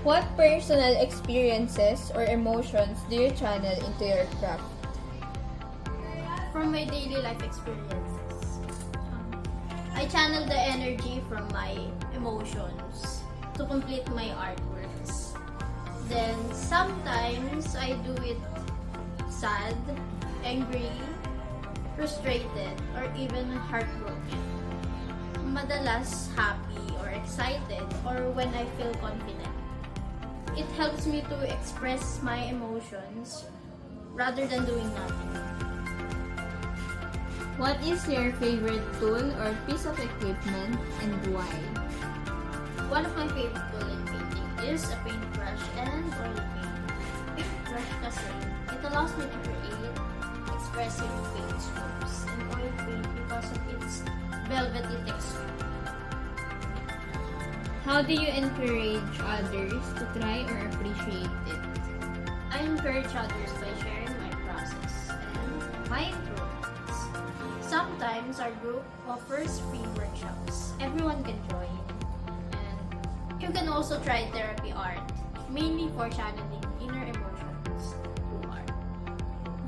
What personal experiences or emotions do you channel into your craft? From my daily life experiences, I channel the energy from my emotions to complete my artworks. Then sometimes I do it sad, angry, frustrated, or even heartbroken. Madalas happy or excited, or when I feel confident. It helps me to express my emotions rather than doing nothing. What is your favorite tool or piece of equipment and why? One of my favorite tools in painting is a paintbrush and oil paint. Paintbrush kasi, it allows me to create expressive paint strokes, and oil paint because of its velvety texture. How do you encourage others to try or appreciate it? I encourage others by sharing my process and my improvements. Sometimes our group offers free workshops. Everyone can join. And you can also try therapy art, mainly for channeling inner emotions through art.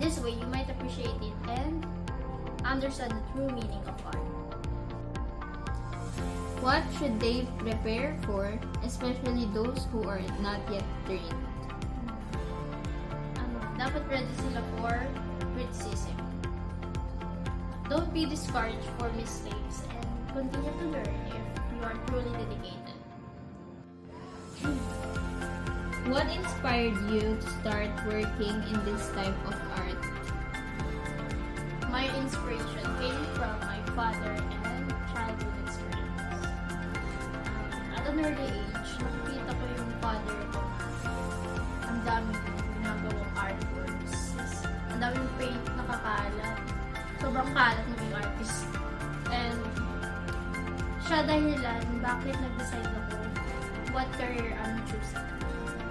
This way, you might appreciate it and understand the true meaning of art. What should they prepare for, especially those who are not yet trained? Dapat ready sila for criticism. Don't be discouraged for mistakes and continue to learn if you are truly dedicated. What inspired you to start working in this type of art? My inspiration came from my father and childhood experience. At an early age, nakikita ko yung father ko. Ang daming ginagawang artworks. Ang daming paint nakakalat. Sobrang kalat ng yung artist. And siya dahilan bakit nag-decide ako what career I'm choosing.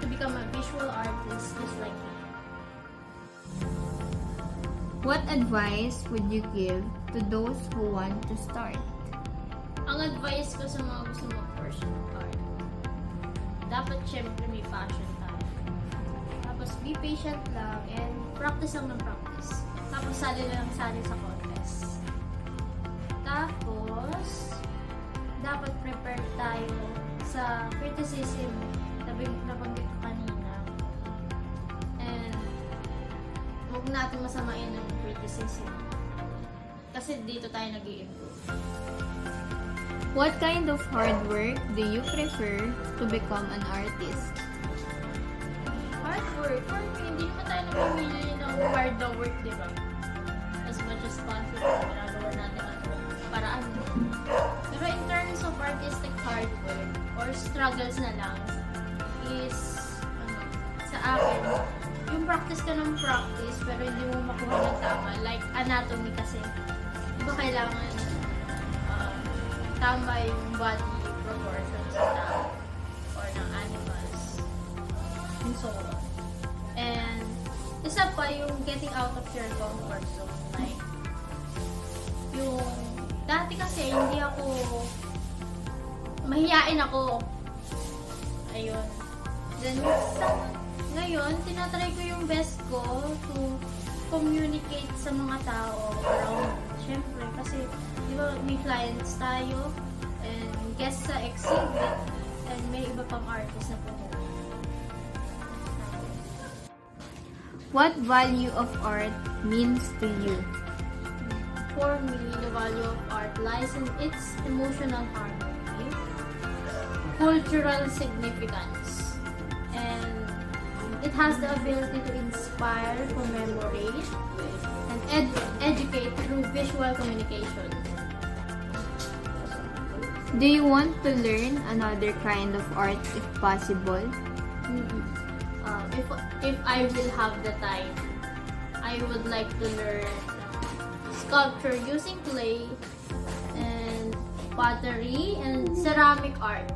To become a visual artist just like him. What advice would you give to those who want to start? Ang advice ko sa mga gusto mag-pursue ng art, dapat syempre may passion tayo. Tapos be patient lang and practice lang ng practice. Tapos sali lang sali sa contest. Tapos, dapat prepared tayo sa criticism na nabanggit ko kanina. And huwag natin masamain ng criticism. Kasi dito tayo nag-i-improve. What kind of hard work do you prefer to become an artist? Hard work? For me, hindi naman tayo namimili ng hard na work, di ba? As much as possible, ginagawa natin ang paraan. Pero in terms of artistic hard work or struggles na lang is, sa akin, yung practice ka ng practice pero hindi mo makuha ng tama. Like anatomy kasi, di ba kailangan tama yung body proportions sa tao or ng animals and so on. And isa pa yung getting out of your comfort zone. Like, yung dati kasi hindi ako mahiyain ako. Ayun. Then ngayon, tinatry ko yung best ko to communicate sa mga tao around. Siyempre, kasi di ba may clients tayo and guest sa exhibit and may iba pang artist na pumunta. What value of art means to you? For me, the value of art lies in its emotional harmony, cultural significance, and it has the ability to inspire, commemorate, and educate through visual communication. Do you want to learn another kind of art if possible? If I will have the time, I would like to learn sculpture using clay and pottery and ceramic art.